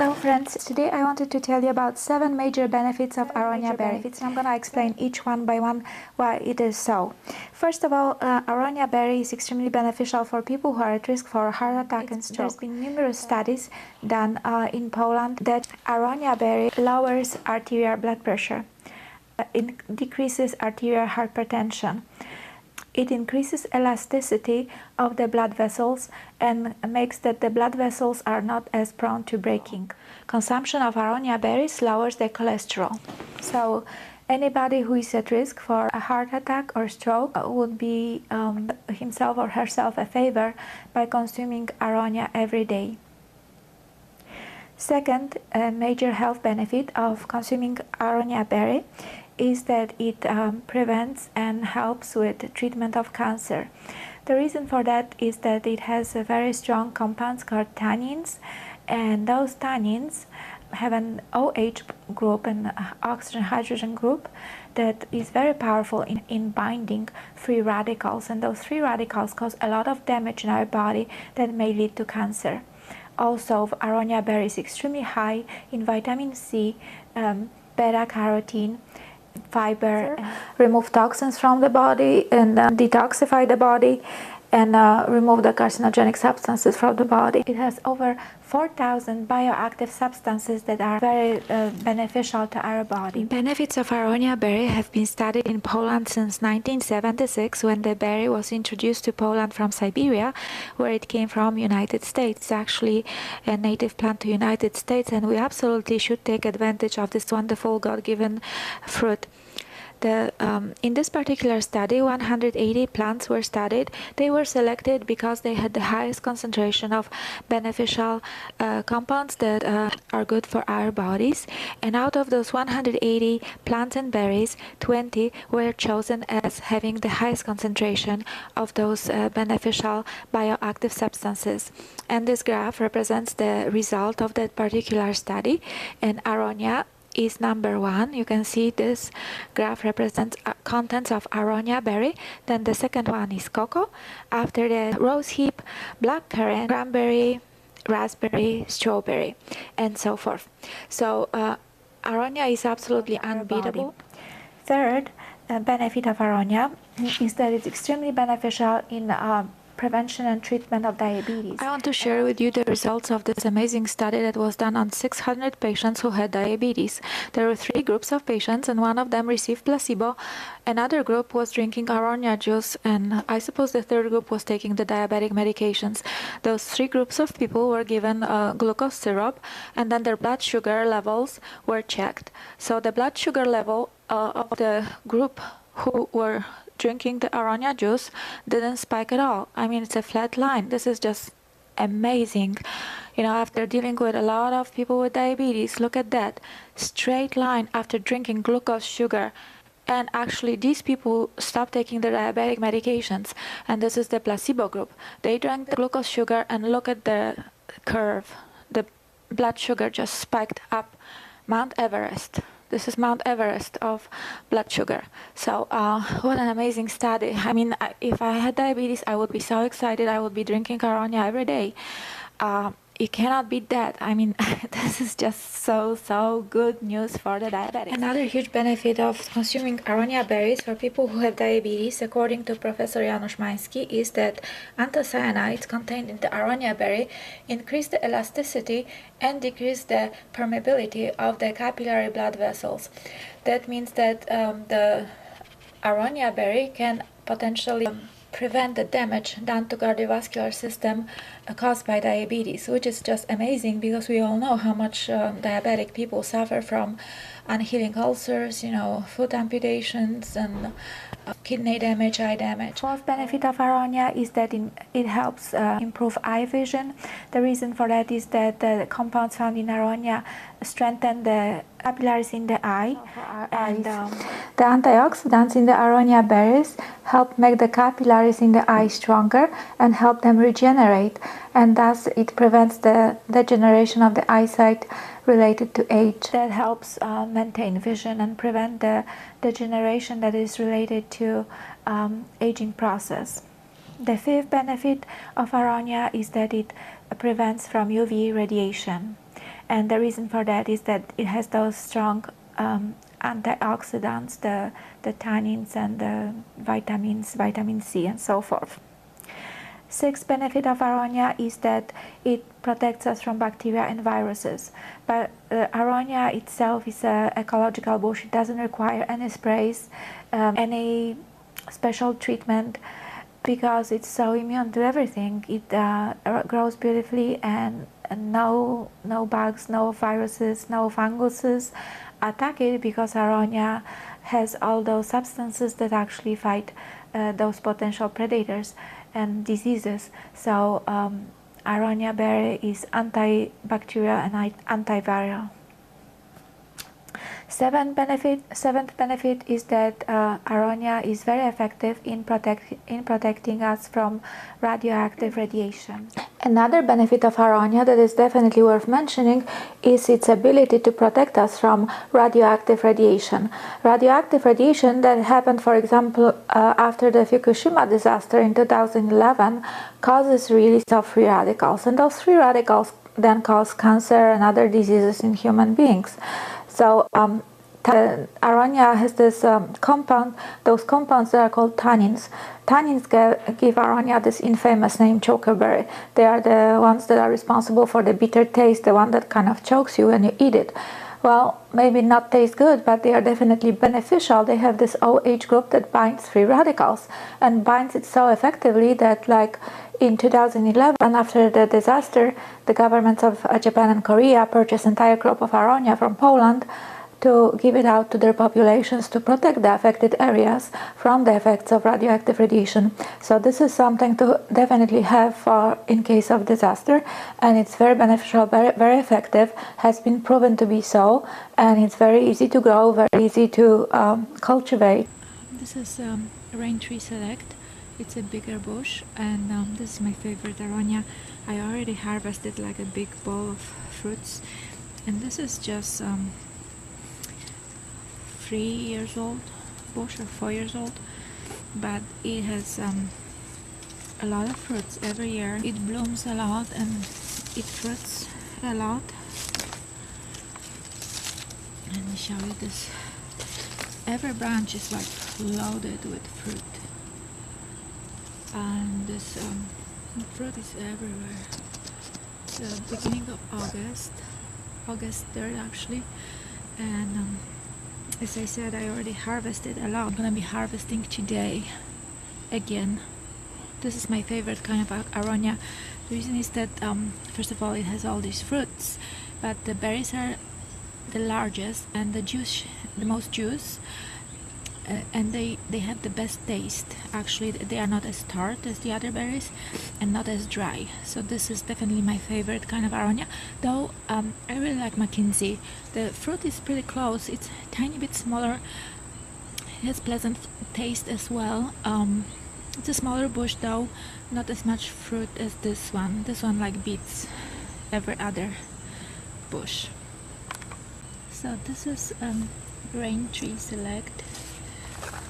Hello friends, today I wanted to tell you about 7 major benefits of Aronia berry. I'm gonna explain each one by one why it is so. First of all, Aronia berry is extremely beneficial for people who are at risk for heart attack and stroke. There's been numerous studies done in Poland that Aronia berry lowers arterial blood pressure. It decreases arterial hypertension. It increases elasticity of the blood vessels and makes that the blood vessels are not as prone to breaking. Consumption of Aronia berries lowers the cholesterol. So anybody who is at risk for a heart attack or stroke would be himself or herself a favor by consuming Aronia every day. Second, a major health benefit of consuming Aronia berry is that it prevents and helps with treatment of cancer. The reason for that is that it has a very strong compounds called tannins, and those tannins have an OH group, an oxygen-hydrogen group, that is very powerful in binding free radicals, and those free radicals cause a lot of damage in our body that may lead to cancer. Also, Aronia berry is extremely high in vitamin C, beta-carotene, fiber, remove toxins from the body and detoxify the body and remove the carcinogenic substances from the body. It has over 4,000 bioactive substances that are very beneficial to our body. Benefits of Aronia berry have been studied in Poland since 1976, when the berry was introduced to Poland from Siberia, where it came from United States. It's actually a native plant to United States, and we absolutely should take advantage of this wonderful God-given fruit. In this particular study, 180 plants were studied. They were selected because they had the highest concentration of beneficial compounds that are good for our bodies. And out of those 180 plants and berries, 20 were chosen as having the highest concentration of those beneficial bioactive substances. And this graph represents the result of that particular study. And Aronia is number 1. You can see this graph represents contents of Aronia berry. Then the second one is cocoa. After the rosehip, blackcurrant, cranberry, raspberry, strawberry, and so forth. So Aronia is absolutely unbeatable. Third benefit of Aronia is that it's extremely beneficial in prevention and treatment of diabetes. I want to share with you the results of this amazing study that was done on 600 patients who had diabetes. There were 3 groups of patients, and one of them received placebo. Another group was drinking Aronia juice, and I suppose the third group was taking the diabetic medications. Those 3 groups of people were given glucose syrup, and then their blood sugar levels were checked. So the blood sugar level of the group who were drinking the Aronia juice didn't spike at all. I mean, it's a flat line. This is just amazing. You know, after dealing with a lot of people with diabetes, look at that. Straight line after drinking glucose sugar. And actually, these people stopped taking the diabetic medications. And this is the placebo group. They drank the glucose sugar, and look at the curve. The blood sugar just spiked up. Mount Everest. This is Mount Everest of blood sugar. So what an amazing study. I mean, if I had diabetes, I would be so excited. I would be drinking Aronia every day. You cannot beat that. I mean, this is just so good news for the diabetics. Another huge benefit of consuming Aronia berries for people who have diabetes, according to Professor Janusz Mański, is that anthocyanins contained in the Aronia berry increase the elasticity and decrease the permeability of the capillary blood vessels. That means that the Aronia berry can potentially prevent the damage done to cardiovascular system caused by diabetes, which is just amazing because we all know how much diabetic people suffer from unhealing ulcers, you know, foot amputations and kidney damage, eye damage. Fourth benefit of Aronia is that it helps improve eye vision. The reason for that is that the compounds found in Aronia strengthen the capillaries in the eye, and the antioxidants in the Aronia berries help make the capillaries in the eye stronger and help them regenerate, and thus it prevents the degeneration of the eyesight related to age. That helps maintain vision and prevent the degeneration that is related to aging process. The fifth benefit of Aronia is that it prevents from UV radiation. and the reason for that is that it has those strong antioxidants, the tannins and the vitamins, vitamin C and so forth. Sixth benefit of Aronia is that it protects us from bacteria and viruses. But Aronia itself is an ecological bush. It doesn't require any sprays, any special treatment, because it's so immune to everything. It grows beautifully, and no bugs, no viruses, no funguses attack it, because Aronia has all those substances that actually fight those potential predators and diseases. So Aronia berry is antibacterial and antiviral. Seventh benefit is that Aronia is very effective in protecting us from radioactive radiation. Another benefit of Aronia that is definitely worth mentioning is its ability to protect us from radioactive radiation. Radioactive radiation that happened, for example, after the Fukushima disaster in 2011 causes release of free radicals, and those free radicals then cause cancer and other diseases in human beings. So Aronia has this compound, those compounds that are called tannins. Tannins give Aronia this infamous name, chokerberry. They are the ones that are responsible for the bitter taste, the one that kind of chokes you when you eat it. Well, maybe not taste good, but they are definitely beneficial. They have this OH group that binds free radicals, and binds it so effectively that, like, in 2011, after the disaster, the governments of Japan and Korea purchased entire crop of Aronia from Poland to give it out to their populations to protect the affected areas from the effects of radioactive radiation. So this is something to definitely have for in case of disaster, and it's very beneficial, very effective, has been proven to be so, and it's very easy to grow, very easy to cultivate. This is Rain Tree Select. It's a bigger bush, and this is my favorite Aronia. I already harvested like a big bowl of fruits, and this is just 3 years old bush, or 4 years old, but it has a lot of fruits every year. It blooms a lot and it fruits a lot. Let me show you this. Every branch is like loaded with fruit, and this fruit is everywhere. It's the beginning of August 3rd actually, and as I said, I already harvested a lot. I'm gonna be harvesting today again. This is my favorite kind of Aronia. The reason is that first of all, it has all these fruits, but the berries are the largest and the most juice, and they have the best taste. Actually, they are not as tart as the other berries and not as dry. So this is definitely my favorite kind of Aronia, though I really like Mackenzie. The fruit is pretty close. It's a tiny bit smaller. It has pleasant taste as well. It's a smaller bush though, not as much fruit as this one. This one like beats every other bush. So this is Rain Tree Select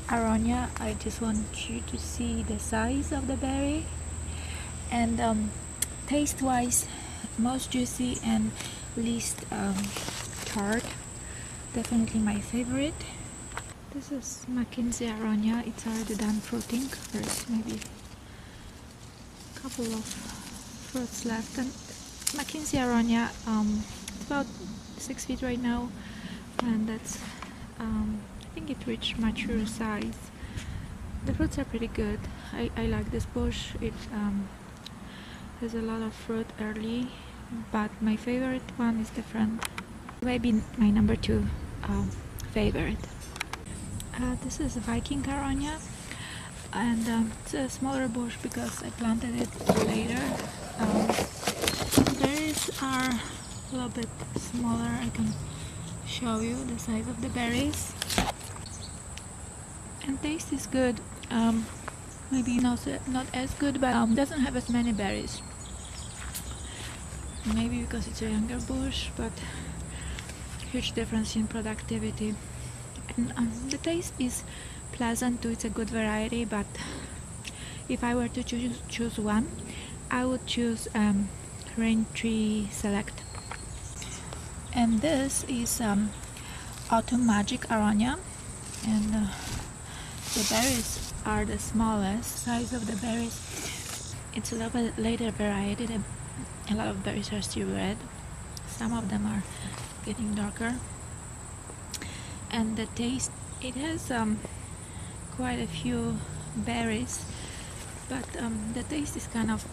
Aronia. I just want you to see the size of the berry, and taste wise, most juicy and least tart. Definitely my favorite. This is Mackenzie Aronia. It's already done fruiting. There's maybe a couple of fruits left, and Mackenzie Aronia, it's about 6 feet right now, and that's I think it reached mature size. The fruits are pretty good. I like this bush. It has a lot of fruit early, but my favorite one is different. Maybe my number 2 favorite. This is Viking Aronia, and it's a smaller bush because I planted it later. Berries are a little bit smaller. I can show you the size of the berries, and taste is good. Maybe not as good, but doesn't have as many berries. Maybe because it's a younger bush, but huge difference in productivity. And the taste is pleasant too. It's a good variety, but if I were to choose one, I would choose Rain Tree Select. And this is Autumn Magic Aronia, and the berries are the smallest size of the berries. It's a little bit later variety. A lot of berries are still red. Some of them are getting darker. And the taste, it has quite a few berries, but the taste is kind of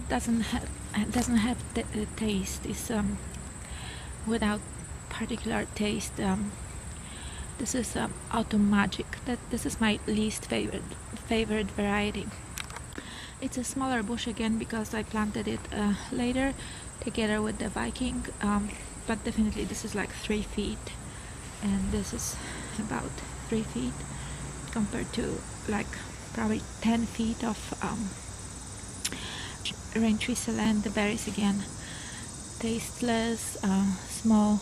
doesn't have the taste. It's without particular taste. This is Autumn Magic. This is my least favorite variety. It's a smaller bush again because I planted it later together with the Viking, but definitely this is like 3 feet, and this is about 3 feet compared to like probably 10 feet of rain thistle. And the berries again tasteless, small,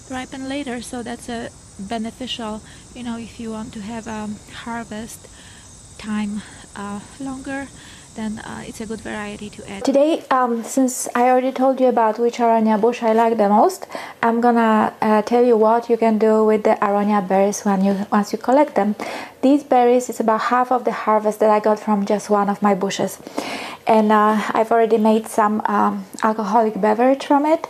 ripen later, so that's a beneficial, you know, if you want to have a harvest time longer, then it's a good variety to add. Today, since I already told you about which Aronia bush I like the most, I'm gonna tell you what you can do with the Aronia berries once you collect them. These berries is about half of the harvest that I got from just one of my bushes, and I've already made some alcoholic beverage from it.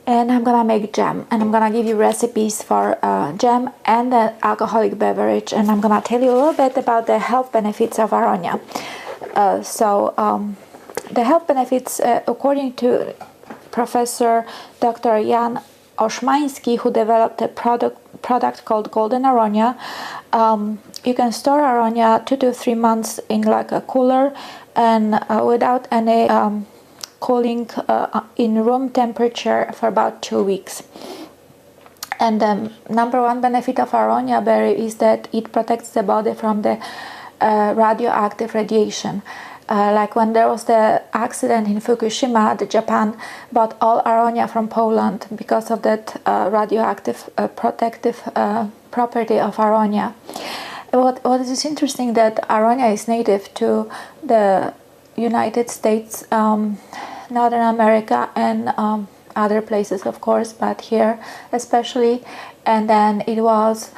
And I'm gonna make jam, and I'm gonna give you recipes for jam and the alcoholic beverage, and I'm gonna tell you a little bit about the health benefits of Aronia. The health benefits, according to Professor Dr. Jan Oshmański, who developed a product called Golden Aronia. You can store Aronia 2 to 3 months in like a cooler and without any cooling in room temperature for about 2 weeks. And the number one benefit of Aronia berry is that it protects the body from the radioactive radiation. Like when there was the accident in Fukushima, Japan bought all Aronia from Poland because of that radioactive protective property of Aronia. What is interesting that Aronia is native to the United States, Northern America, and other places, of course, but here especially. And then it was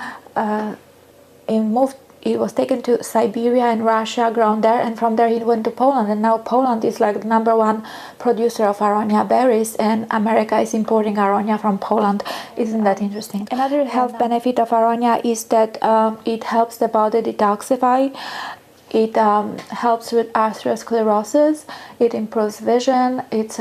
taken to Siberia and Russia, grown there, and from there it went to Poland, and now Poland is like the number one producer of Aronia berries, and America is importing Aronia from Poland. Isn't that interesting? Another health benefit of Aronia is that it helps the body detoxify. It helps with atherosclerosis, it improves vision, it's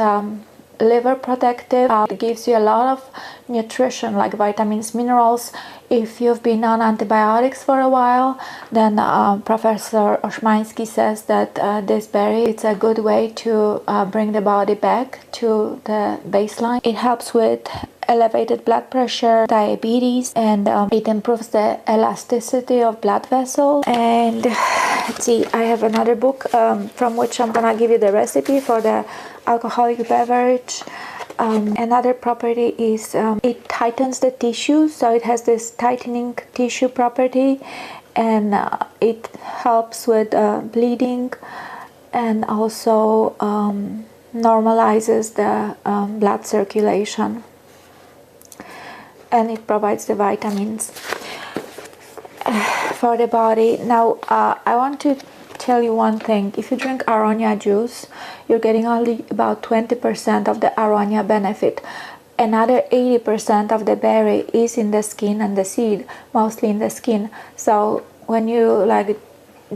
liver protective, it gives you a lot of nutrition like vitamins, minerals. If you've been on antibiotics for a while, then Professor Oshmański says that this berry, it's a good way to bring the body back to the baseline. It helps with elevated blood pressure, diabetes, and it improves the elasticity of blood vessels. And let's see, I have another book from which I'm gonna give you the recipe for the alcoholic beverage. Another property is it tightens the tissue, so it has this tightening tissue property, and it helps with bleeding, and also normalizes the blood circulation, and it provides the vitamins for the body. Now I want to tell you one thing. If you drink Aronia juice, you're getting only about 20% of the Aronia benefit. Another 80% of the berry is in the skin and the seed, mostly in the skin. So when you like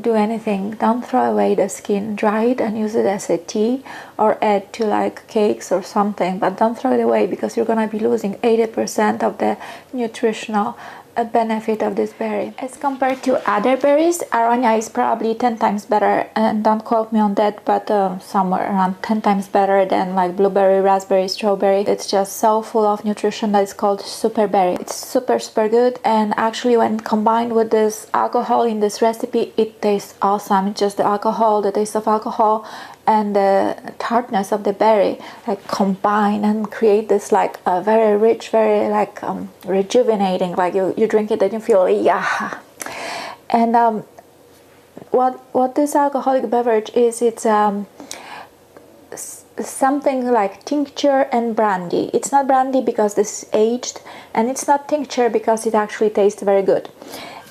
do anything, don't throw away the skin. Dry it and use it as a tea or add to like cakes or something, but don't throw it away because you're gonna be losing 80% of the nutritional benefit of this berry. As compared to other berries, Aronia is probably 10 times better, and don't quote me on that, but somewhere around 10 times better than like blueberry, raspberry, strawberry. It's just so full of nutrition that it's called super berry. It's super good, and actually when combined with this alcohol in this recipe, it tastes awesome. It's just the alcohol, the taste of alcohol, and the tartness of the berry like combine and create this like a very rich, very like rejuvenating, like you drink it and you feel yeah. And what this alcoholic beverage is, it's something like tincture and brandy. It's not brandy because this is aged, and it's not tincture because it actually tastes very good.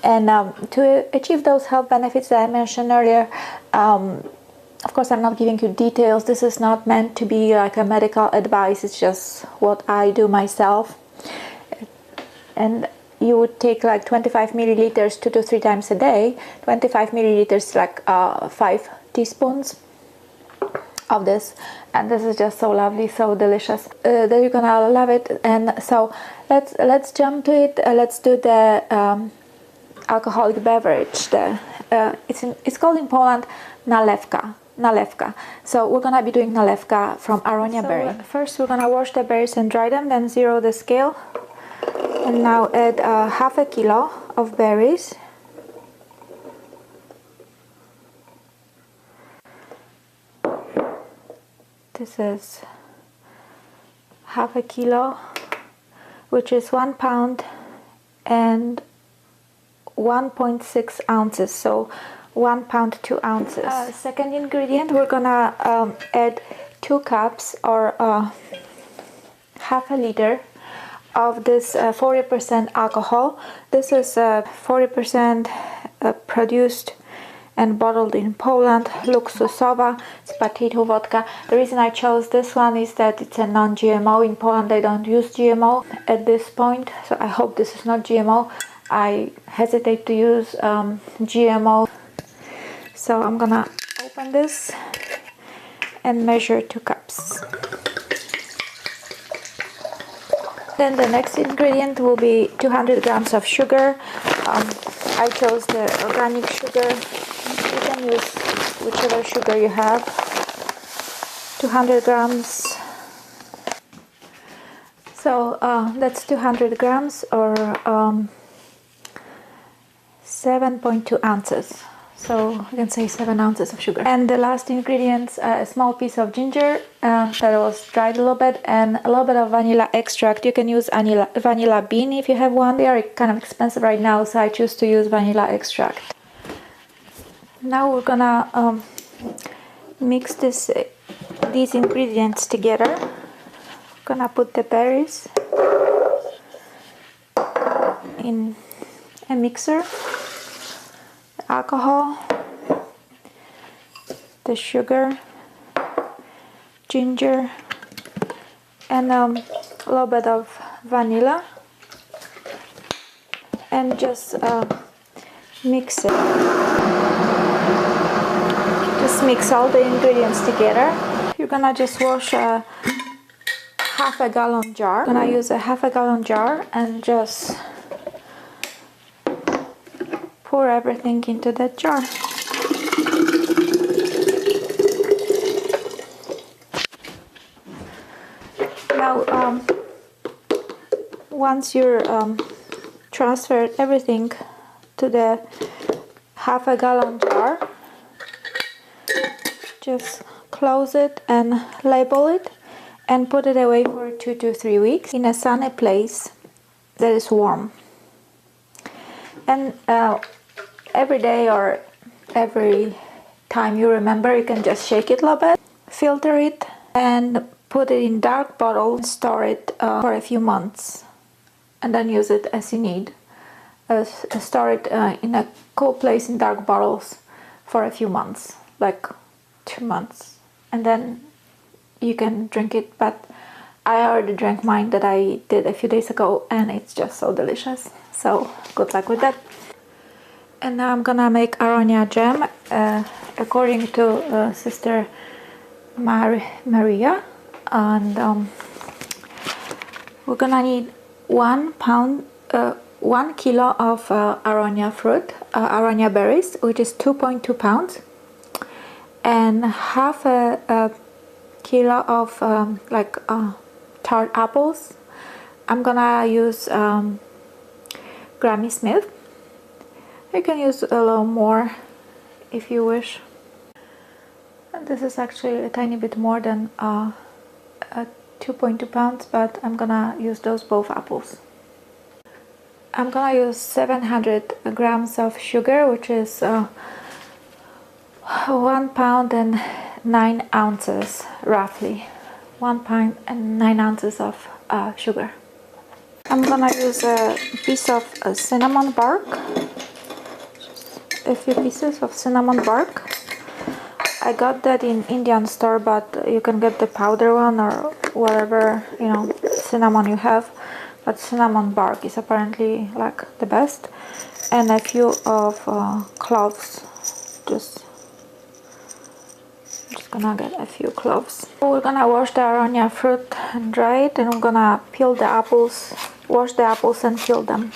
And to achieve those health benefits that I mentioned earlier, of course I'm not giving you details. This is not meant to be like a medical advice. It's just what I do myself. And you would take like 25 milliliters 2 to 3 times a day. 25 milliliters like 5 teaspoons of this, and this is just so lovely, so delicious, that you're gonna love it. And so let's jump to it. Let's do the alcoholic beverage. It's called in Poland nalewka. So we're gonna be doing nalewka from Aronia berry. First we're gonna wash the berries and dry them, then zero the scale, and now add half a kilo of berries. This is half a kilo, which is 1 pound and 1.6 ounces, so 1 pound 2 ounces. Second ingredient, we're gonna add 2 cups or half a liter of this 40% alcohol. This is 40% produced and bottled in Poland, luksusowa, it's potato vodka. The reason I chose this one is that it's a non-GMO. In Poland they don't use GMO at this point, so I hope this is not GMO. I hesitate to use GMO. So I'm gonna open this and measure 2 cups. Then the next ingredient will be 200 grams of sugar. I chose the organic sugar. You can use whichever sugar you have. 200 grams. So that's 200 grams or 7.2 ounces. So you can say 7 ounces of sugar. And the last ingredients, a small piece of ginger that was dried a little bit, and a little bit of vanilla extract. You can use vanilla bean if you have one. They are kind of expensive right now, so I choose to use vanilla extract. Now we're gonna mix these ingredients together. Gonna put the berries in a mixer, the alcohol, the sugar, ginger, and a little bit of vanilla, and just mix it. Just mix all the ingredients together. You're gonna just wash a half a gallon jar. I'm gonna use a half a gallon jar and just pour everything into that jar. Now, once you're transferred everything to the half a gallon jar, just close it and label it and put it away for 2 to 3 weeks in a sunny place that is warm. And every day or every time you remember, you can just shake it a little bit, filter it, and put it in dark bottle, store it for a few months, and then use it as you need. Store it in a cool place in dark bottles for a few months, like 2 months, and then you can drink it. But I already drank mine that I did a few days ago, and it's just so delicious. So good luck with that. And now I'm gonna make Aronia jam according to Sister Maria, and we're gonna need 1 kilo of Aronia fruit, Aronia berries, which is 2.2 pounds, and half a kilo of tart apples. I'm gonna use Granny Smith. You can use a little more if you wish. And this is actually a tiny bit more than 2.2 pounds, but I'm gonna use those both apples. I'm gonna use 700 grams of sugar, which is 1 pound and 9 ounces roughly. 1 pint and 9 ounces of sugar. I'm gonna use a piece of cinnamon bark, a few pieces of cinnamon bark. I got that in Indian store, but you can get the powder one or whatever, you know, cinnamon you have, but cinnamon bark is apparently like the best. And a few of cloves. Just gonna get a few cloves. We're gonna wash the Aronia fruit and dry it, and we're gonna peel the apples, wash the apples and peel them.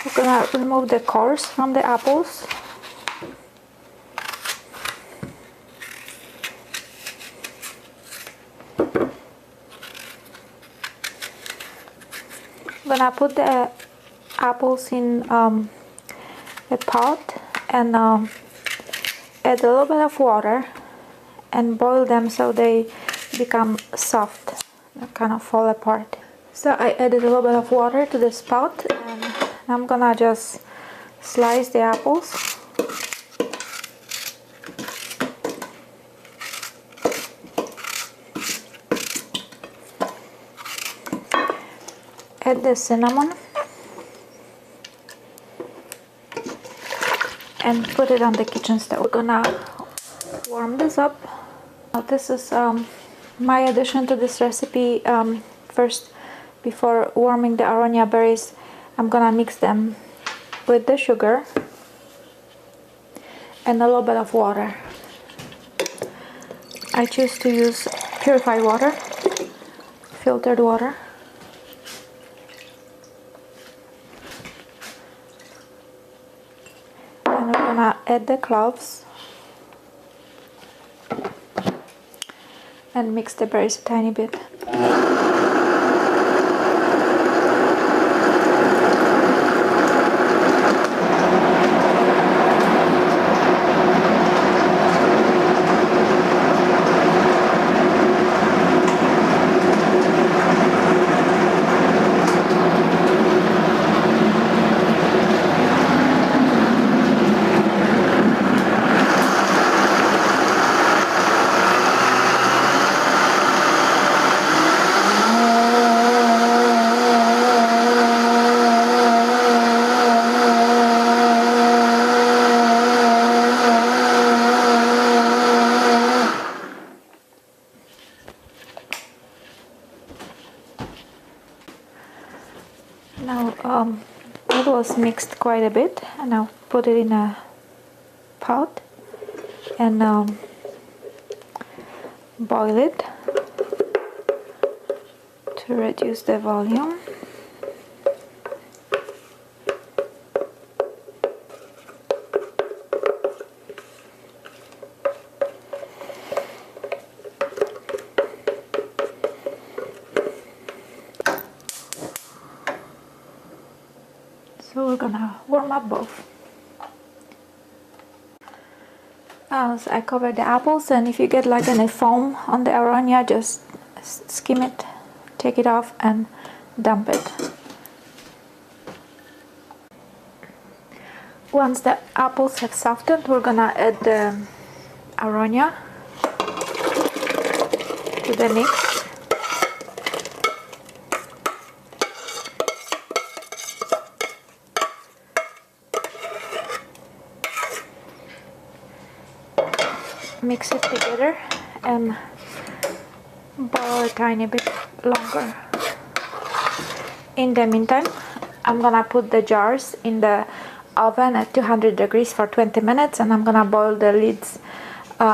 We're gonna remove the cores from the apples. I'm gonna put the apples in a pot and add a little bit of water and boil them so they become soft, they kind of fall apart. So I added a little bit of water to this pot, and I'm gonna just slice the apples. Add the cinnamon and put it on the kitchen stove. We're gonna warm this up. Now this is my addition to this recipe. First, before warming the Aronia berries, I'm gonna mix them with the sugar and a little bit of water. I choose to use purified water, filtered water. And we're gonna add the cloves and mix the berries a tiny bit. Now it was mixed quite a bit, and I'll put it in a pot and boil it to reduce the volume. So we're gonna warm up both. So I covered the apples, and if you get like any foam on the Aronia, just skim it, take it off and dump it. Once the apples have softened, we're gonna add the Aronia to the mix. Mix it together and boil a tiny bit longer. In the meantime, I'm gonna put the jars in the oven at 200 degrees for 20 minutes, and I'm gonna boil the lids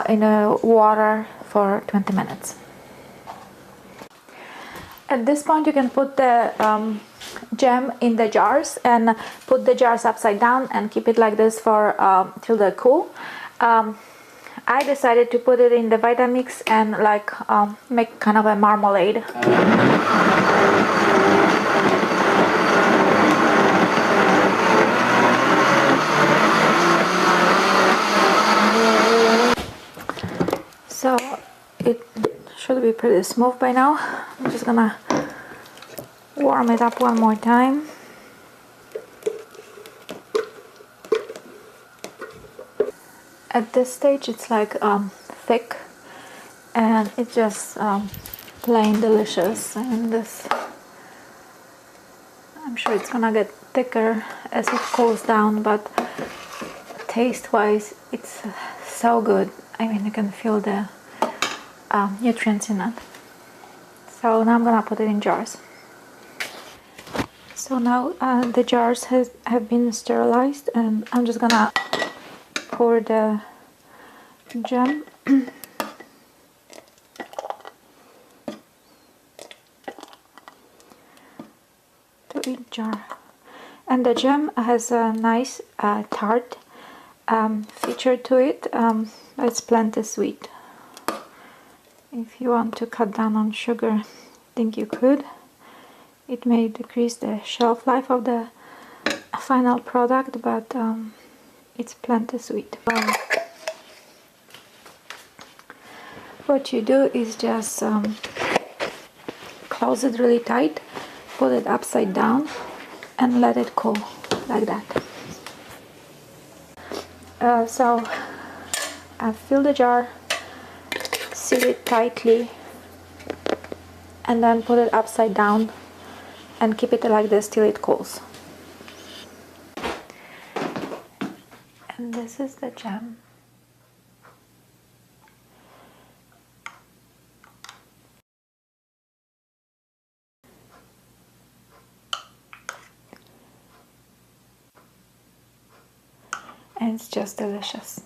in water for 20 minutes. At this point, you can put the jam in the jars and put the jars upside down and keep it like this for till they cool. I decided to put it in the Vitamix and like make kind of a marmalade. So it should be pretty smooth by now. I'm just gonna warm it up one more time. At this stage it's like thick, and it's just plain delicious. And this, I'm sure it's gonna get thicker as it cools down, but taste wise it's so good. I mean, you can feel the nutrients in it. So now I'm gonna put it in jars. So now the jars have been sterilized, and I'm just gonna pour the jam to each jar. And the jam has a nice tart feature to it. It's plenty sweet. If you want to cut down on sugar, I think you could. It may decrease the shelf life of the final product, but it's plenty sweet. What you do is just close it really tight, put it upside down, and let it cool like that. So I fill the jar, seal it tightly, and then put it upside down and keep it like this till it cools. And this is the jam. And it's just delicious.